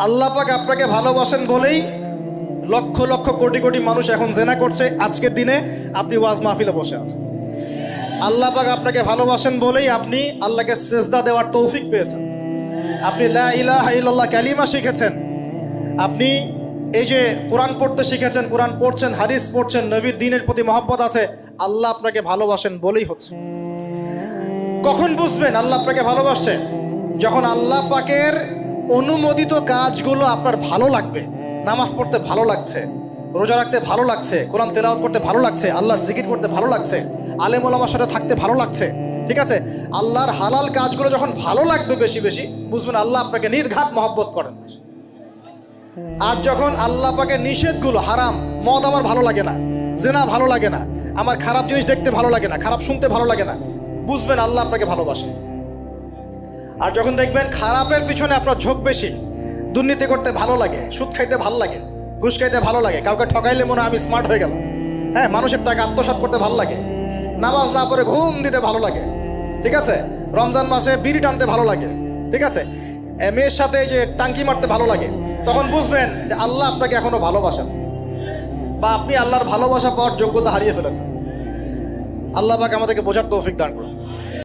আল্লাহ পাক আপনাকে ভালোবাসেন বলেই লক্ষ লক্ষ কোটি কোটি মানুষ এখন জেনা করছে। আজকের দিনে আপনি ওয়াজ মাহফিলে বসে আছেন। আল্লাহ পাক আপনাকে ভালোবাসেন বলেই আপনি আল্লাহকে সেজদা দেওয়ার তৌফিক পেয়েছেন। আপনি লা ইলাহা ইল্লাল্লাহ কালিমা শিখেছেন। আপনি এই যে কোরআন পড়তে শিখেছেন, কোরআন পড়ছেন, হাদিস পড়ছেন, নবীর দ্বীনের প্রতি মহব্বত আছে। আল্লাহ আপনাকে ভালোবাসেন বলেই হচ্ছে। কখন বুঝবেন আল্লাহ আপনাকে ভালোবাসে? যখন আল্লাহ পাকের অনুমোদিত কাজগুলো আপনার ভালো লাগবে। নামাজ পড়তে ভালো লাগছে, রোজা রাখতে ভালো লাগছে, কোরআন তেলাওয়াত করতে ভালো লাগছে, আল্লাহর জিকির করতে ভালো লাগছে, আলেম ওলামার সাথে থাকতে ভালো লাগছে। ঠিক আছে, আল্লাহর হালাল কাজগুলো যখন ভালো লাগবে বেশি বেশি, বুঝবেন আল্লাহ আপনাকে নির্ঘাত মহব্বত করেন। আর যখন আল্লাহ পাকের নিষেধগুলো, হারাম, মদ আমার ভালো লাগে না, জেনা ভালো লাগে না, আমার খারাপ জিনিস দেখতে ভালো লাগে না, খারাপ শুনতে ভালো লাগে না, বুঝবেন আল্লাহ আপনাকে ভালোবাসে। আর যখন দেখবেন খারাপের পিছনে আপনার ঝোঁক বেশি, দুর্নীতি করতে ভালো লাগে, সুদ খাইতে ভালো লাগে, ঘুষ খাইতে ভালো লাগে, কাউকে ঠকাইলে মনে হয় আমি স্মার্ট হয়ে গেলাম, হ্যাঁ, মানুষের টাকা আত্মসাৎ করতে ভালো লাগে, নামাজ না পড়ে ঘুম দিতে ভালো লাগে, ঠিক আছে, রমজান মাসে বিড়ি টানতে ভালো লাগে, ঠিক আছে, মেয়ের সাথে যে টাঙ্কি মারতে ভালো লাগে, তখন বুঝবেন যে আল্লাহ আপনাকে এখনো ভালোবাসেন বা আপনি আল্লাহর ভালোবাসা পাওয়ার যোগ্যতা হারিয়ে ফেলেছেন। আল্লাহ পাক আমাদেরকে বোঝার তৌফিক দান করুন।